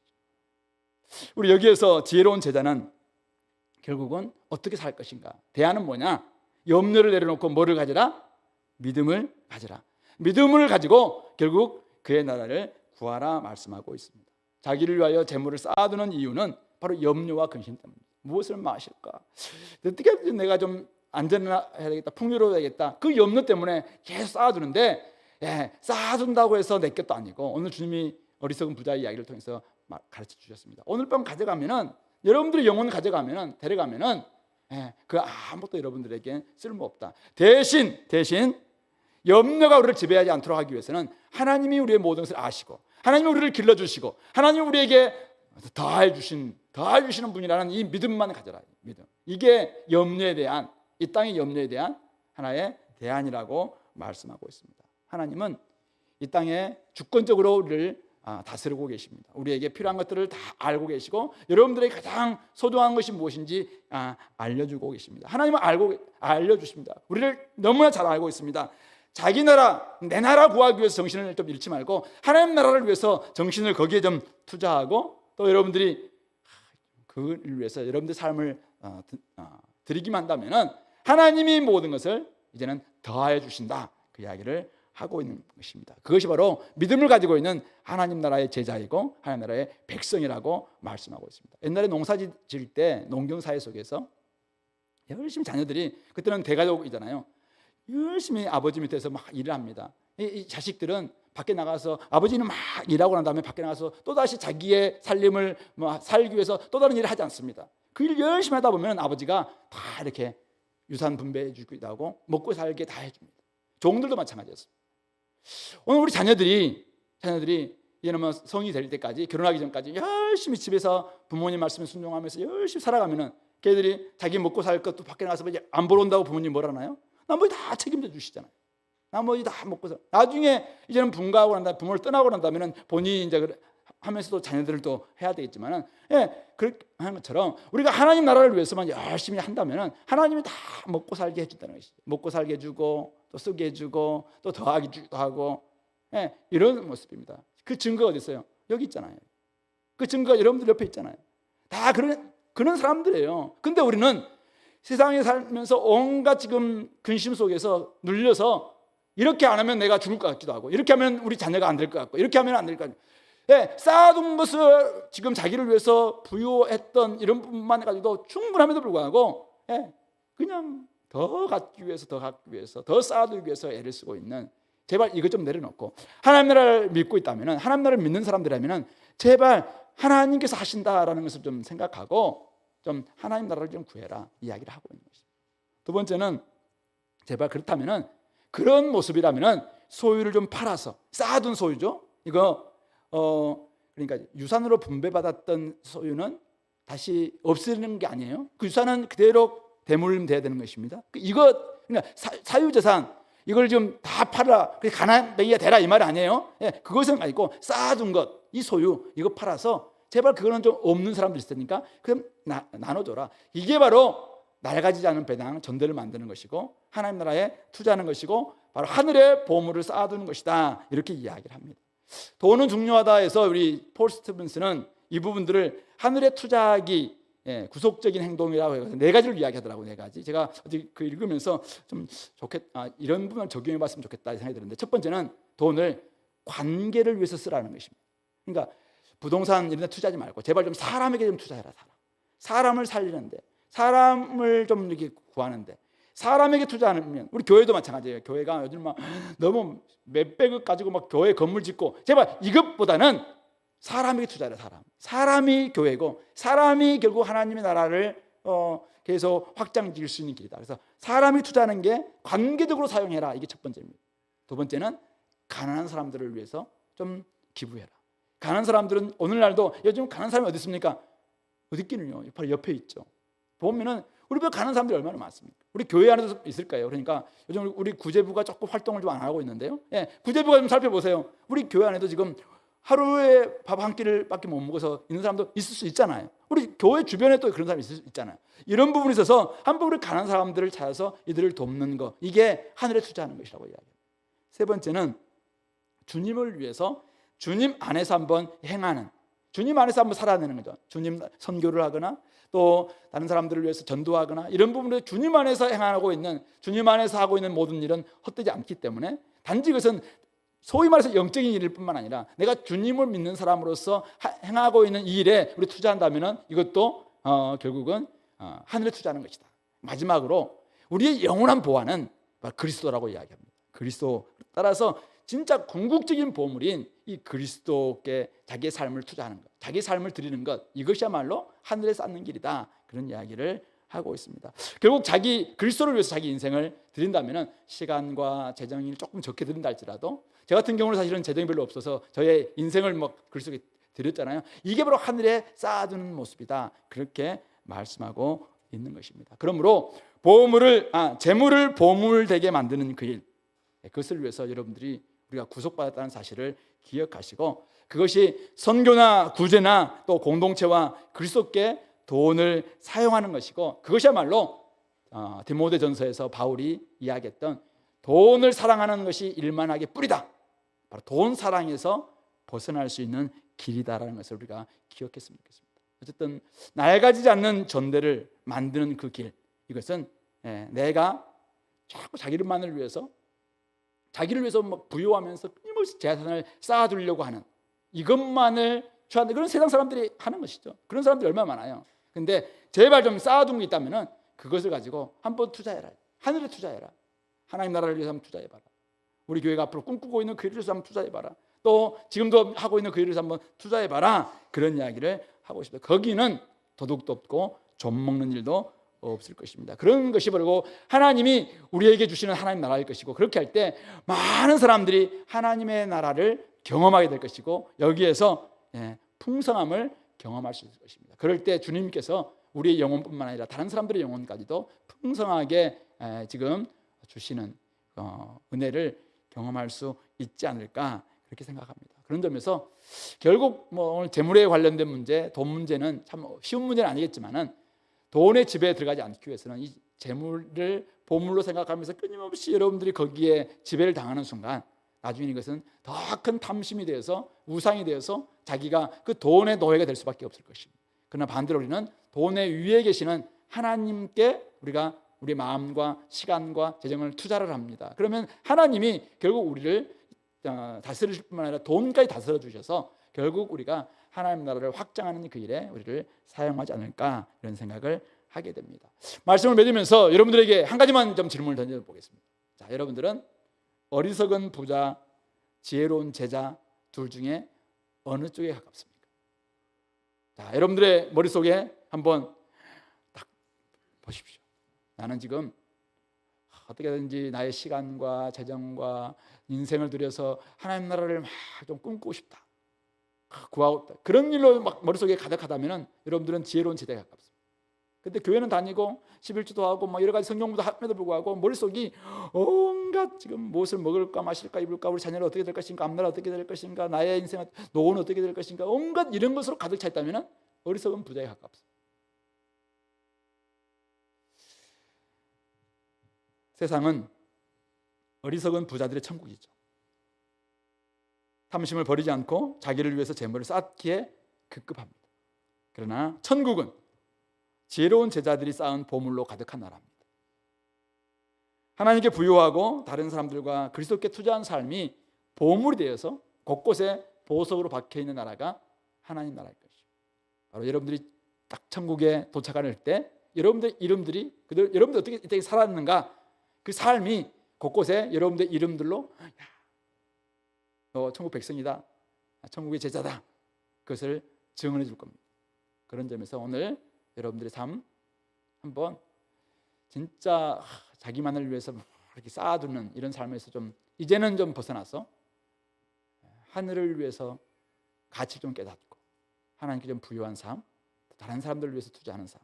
우리 여기에서 지혜로운 제자는 결국은 어떻게 살 것인가? 대안은 뭐냐? 염려를 내려놓고 뭐를 가져라? 믿음을 가져라. 믿음을 가지고 결국 그의 나라를 구하라 말씀하고 있습니다. 자기를 위하여 재물을 쌓아두는 이유는 바로 염려와 근심 때문입니다. 무엇을 마실까? 어떻게 내가 좀 안전해야 되겠다, 풍요로워야겠다, 그 염려 때문에 계속 쌓아두는데, 쌓아둔다고 해서 내 것도 아니고, 오늘 주님이 어리석은 부자의 이야기를 통해서 가르쳐 주셨습니다. 오늘 밤 가져가면은, 여러분들의 영혼을 가져가면은, 데려가면은 그 아무것도 여러분들에게 쓸모없다. 대신 염려가 우리를 지배하지 않도록 하기 위해서는 하나님이 우리의 모든 것을 아시고, 하나님이 우리를 길러주시고, 하나님이 우리에게 더해주시는 분이라는 이 믿음만 가져라. 믿음. 이게 염려에 대한, 이 땅의 염려에 대한 하나의 대안이라고 말씀하고 있습니다. 하나님은 이 땅에 주권적으로 우리를 다스리고 계십니다. 우리에게 필요한 것들을 다 알고 계시고, 여러분들에게 가장 소중한 것이 무엇인지 알려주고 계십니다. 하나님은 알려주십니다. 우리를 너무나 잘 알고 있습니다. 자기 나라, 내 나라 구하기 위해서 정신을 좀 잃지 말고 하나님 나라를 위해서 정신을 거기에 좀 투자하고, 또 여러분들이 그를 위해서 여러분들 삶을 드리기만 한다면 하나님이 모든 것을 이제는 더하여 주신다, 그 이야기를 하고 있는 것입니다. 그것이 바로 믿음을 가지고 있는 하나님 나라의 제자이고 하나님 나라의 백성이라고 말씀하고 있습니다. 옛날에 농사 지을 때 농경사회 속에서 열심히 자녀들이, 그때는 대가족이잖아요, 열심히 아버지 밑에서 막 일을 합니다. 이 자식들은 밖에 나가서, 아버지는 막 일하고 난 다음에 밖에 나가서 또다시 자기의 살림을 살기 위해서 또 다른 일을 하지 않습니다. 그 일 열심히 하다 보면 아버지가 다 이렇게 유산 분배해 주기도 하고 먹고 살게 다 해줍니다. 종들도 마찬가지였습니다. 오늘 우리 자녀들이 이제는 성이 될 때까지, 결혼하기 전까지 열심히 집에서 부모님 말씀에 순종하면서 열심히 살아가면은 걔들이 자기 먹고 살 것도 밖에 나가서 안 보러 온다고 부모님 뭐라 하나요? 나머지 다 책임져 주시잖아요. 나머지 다 먹고 살. 나중에 이제는 분가하고 난다, 부모를 떠나고 난다면은 본인이 이제 하면서도 자녀들을 또 해야 되겠지만은, 그렇게 하는 것처럼 우리가 하나님 나라를 위해서만 열심히 한다면은 하나님이 다 먹고 살게 해준다는 것이죠. 먹고 살게 해주고 또 쓰게 해주고 또 더하기도 하고, 이런 모습입니다. 그 증거가 어디 있어요? 여기 있잖아요. 그 증거가 여러분들 옆에 있잖아요. 다 그런 사람들이에요. 근데 우리는 세상에 살면서 온갖 지금 근심 속에서 눌려서, 이렇게 안 하면 내가 죽을 것 같기도 하고, 이렇게 하면 우리 자녀가 안 될 것 같고, 이렇게 하면 안 될 것 같고, 쌓아둔 것을 지금 자기를 위해서 부유했던 이런 분만 가지고도 충분함에도 불구하고 그냥 더 갖기 위해서 더 쌓아두기 위해서 애를 쓰고 있는, 제발 이것 좀 내려놓고 하나님 나라를 믿고 있다면, 하나님 나라를 믿는 사람들이라면 제발 하나님께서 하신다라는 것을 좀 생각하고 좀 하나님 나라를 좀 구해라 이야기를 하고 있는 것입니다. 두 번째는 제발 그렇다면은, 그런 모습이라면은 소유를 좀 팔아서, 쌓아둔 소유죠. 이거 그러니까 유산으로 분배받았던 소유는 다시 없애는 게 아니에요. 그 유산은 그대로 대물림돼야 되는 것입니다. 이거 그러니까 사유재산 이걸 좀 다 팔아 가난뱅이가 되라 이 말 아니에요. 예, 그것은 아니고 쌓아둔 것, 이 소유 이거 팔아서 제발 그거는 좀 없는 사람들 있을 테니까 그럼 나눠줘라. 이게 바로 낡아지지 않은 배당 전대를 만드는 것이고 하나님 나라에 투자하는 것이고 바로 하늘의 보물을 쌓아두는 것이다, 이렇게 이야기를 합니다. 돈은 중요하다 해서 우리 폴 스티븐스는 이 부분들을 하늘의 투자하기 구속적인 행동이라고 해서 네 가지를 이야기하더라고요. 네 가지. 제가 어디 그 읽으면서 좀 이런 부분을 적용해 봤으면 좋겠다 생각이 들었는데, 첫 번째는 돈을 관계를 위해서 쓰라는 것입니다. 그러니까 부동산 이런 데 투자하지 말고 제발 좀 사람에게 좀 투자해라. 사람을 살리는데, 사람을 좀 이렇게 구하는데, 사람에게 투자하면, 우리 교회도 마찬가지예요. 교회가 요즘 막 너무 몇백억 가지고 막 교회 건물 짓고, 제발 이것보다는 사람에게 투자해라. 사람이 교회고 사람이 결국 하나님의 나라를 계속 확장지을 수 있는 길이다. 그래서 사람이 투자하는 게 관계적으로 사용해라. 이게 첫 번째입니다. 두 번째는 가난한 사람들을 위해서 좀 기부해라. 가난한 사람들은 오늘날도, 요즘 가난한 사람이 어디 있습니까? 어디 있기는요, 바로 옆에 있죠. 보면은 우리 별 가난한 사람들이 얼마나 많습니까? 우리 교회 안에도 있을까요? 그러니까 요즘 우리 구제부가 조금 활동을 좀 안 하고 있는데요. 예, 구제부가 좀 살펴보세요. 우리 교회 안에도 지금 하루에 밥 한 끼를밖에 못 먹어서 있는 사람도 있을 수 있잖아요. 우리 교회 주변에 또 그런 사람이 있을 수 있잖아요. 이런 부분에 있어서 한번 우리 가난한 사람들을 찾아서 이들을 돕는 것, 이게 하늘에 투자하는 것이라고 이야기합니다. 세 번째는 주님을 위해서 주님 안에서 한번 행하는, 주님 안에서 한번 살아내는 거죠. 주님 선교를 하거나 또 다른 사람들을 위해서 전도하거나 이런 부분을 주님 안에서 행하고 있는, 주님 안에서 하고 있는 모든 일은 헛되지 않기 때문에, 단지 그것은 소위 말해서 영적인 일일 뿐만 아니라 내가 주님을 믿는 사람으로서 행하고 있는 이 일에 우리 투자한다면 이것도 결국은 하늘에 투자하는 것이다. 마지막으로 우리의 영원한 보안은 바로 그리스도라고 이야기합니다. 그리스도, 따라서 진짜 궁극적인 보물인 이 그리스도께 자기의 삶을 투자하는 것, 자기의 삶을 드리는 것, 이것이야말로 하늘에 쌓는 길이다, 그런 이야기를 하고 있습니다. 결국 그리스도를 위해서 자기 인생을 드린다면 시간과 재정이 조금 적게 드린다 할지라도, 저 같은 경우는 사실은 재정이 별로 없어서 저의 인생을 그리스도에 드렸잖아요. 이게 바로 하늘에 쌓아두는 모습이다, 그렇게 말씀하고 있는 것입니다. 그러므로 재물을 보물되게 만드는 그 일, 그것을 위해서 여러분들이 우리가 구속받았다는 사실을 기억하시고, 그것이 선교나 구제나 또 공동체와 그리스도께 돈을 사용하는 것이고, 그것이야말로 디모데전서에서 바울이 이야기했던 돈을 사랑하는 것이 일만하게 뿌리다, 바로 돈 사랑에서 벗어날 수 있는 길이다라는 것을 우리가 기억했으면 좋겠습니다. 어쨌든 낡아지지 않는 전대를 만드는 그 길, 이것은 내가 자꾸 자기만을 위해서, 자기를 위해서 부여하면서 끊임없이 재산을 쌓아두려고 하는, 이것만을 취하는 그런 세상 사람들이 하는 것이죠. 그런 사람들이 얼마나 많아요. 근데 제발 좀 쌓아둔 게 있다면 그것을 가지고 한번 투자해라. 하늘에 투자해라. 하나님 나라를 위해서 한번 투자해봐라. 우리 교회가 앞으로 꿈꾸고 있는 그 일을 위해서 한번 투자해봐라. 또 지금도 하고 있는 그 일을 위해서 한번 투자해봐라. 그런 이야기를 하고 있습니다. 거기는 도둑도 없고 좀 먹는 일도 없을 것입니다. 그런 것이 바로 하나님이 우리에게 주시는 하나님 나라일 것이고, 그렇게 할 때 많은 사람들이 하나님의 나라를 경험하게 될 것이고, 여기에서 풍성함을 경험할 수 있을 것입니다. 그럴 때 주님께서 우리의 영혼뿐만 아니라 다른 사람들의 영혼까지도 풍성하게 지금 주시는 은혜를 경험할 수 있지 않을까, 그렇게 생각합니다. 그런 점에서 결국 오늘 재물에 관련된 문제, 돈 문제는 참 쉬운 문제는 아니겠지만은, 돈의 지배에 들어가지 않기 위해서는 이 재물을 보물로 생각하면서 끊임없이 여러분들이 거기에 지배를 당하는 순간, 나중에 이것은 더 큰 탐심이 되어서 우상이 되어서 자기가 그 돈의 노예가 될 수밖에 없을 것입니다. 그러나 반대로 우리는 돈의 위에 계시는 하나님께 우리가 우리 마음과 시간과 재정을 투자를 합니다. 그러면 하나님이 결국 우리를 다스리실 뿐만 아니라 돈까지 다스려 주셔서 결국 우리가 하나님 나라를 확장하는 그 일에 우리를 사용하지 않을까, 이런 생각을 하게 됩니다. 말씀을 맺으면서 여러분들에게 한 가지만 좀 질문을 던져보겠습니다. 자, 여러분들은 어리석은 부자, 지혜로운 제자 둘 중에 어느 쪽에 가깝습니까? 자, 여러분들의 머릿속에 한번 딱 보십시오. 나는 지금 어떻게든지 나의 시간과 재정과 인생을 들여서 하나님 나라를 막 좀 꿈꾸고 싶다, 구하고 싶다, 그런 일로 막 머릿속에 가득하다면 여러분들은 지혜로운 제자에 가깝습니다. 근데 교회는 다니고 11주도 하고 뭐 여러 가지 성경도 함에도 불구하고 머릿속이 온갖 지금 무엇을 먹을까 마실까 입을까 우리 자녀는 어떻게 될 것인가 앞날은 어떻게 될 것인가 나의 인생은 노후는 어떻게 될 것인가 온갖 이런 것으로 가득 차 있다면 어리석은 부자에 가깝습니다. 세상은 어리석은 부자들의 천국이죠. 탐심을 버리지 않고 자기를 위해서 재물을 쌓기에 급급합니다. 그러나 천국은 지혜로운 제자들이 쌓은 보물로 가득한 나라입니다. 하나님께 부유하고 다른 사람들과 그리스도께 투자한 삶이 보물이 되어서 곳곳에 보석으로 박혀있는 나라가 하나님 나라일 것이죠. 바로 여러분들이 딱 천국에 도착할 때 여러분들의 이름들이 여러분들 어떻게 이때 살았는가 그 삶이 곳곳에 여러분들의 이름들로 너 천국 백성이다, 천국의 제자다, 그것을 증언해 줄 겁니다. 그런 점에서 오늘 여러분들의 삶 한번 진짜 자기만을 위해서 이렇게 쌓아두는 이런 삶에서 좀 이제는 좀 벗어나서 하늘을 위해서 가치를 좀 깨닫고 하나님께 좀 부유한 삶, 다른 사람들을 위해서 투자하는 삶,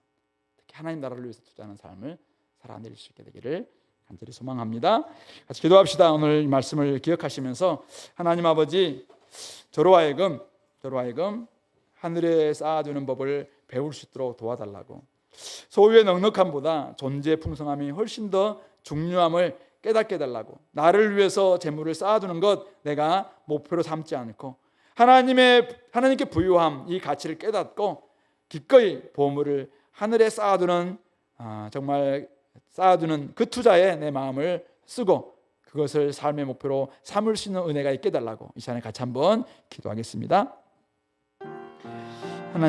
특히 하나님 나라를 위해서 투자하는 삶을 살아낼 수 있게 되기를 간절히 소망합니다. 같이 기도합시다. 오늘 이 말씀을 기억하시면서 하나님 아버지 저로 하여금 하늘에 쌓아두는 법을 배울 수 있도록 도와달라고, 소유의 넉넉함보다 존재의 풍성함이 훨씬 더 중요함을 깨닫게 해달라고, 나를 위해서 재물을 쌓아두는 것 내가 목표로 삼지 않고 하나님께 부유함 이 가치를 깨닫고 기꺼이 보물을 하늘에 쌓아두는 정말 쌓아두는 그 투자에 내 마음을 쓰고 그것을 삶의 목표로 삼을 수 있는 은혜가 있게 해달라고 이 시간에 같이 한번 기도하겠습니다.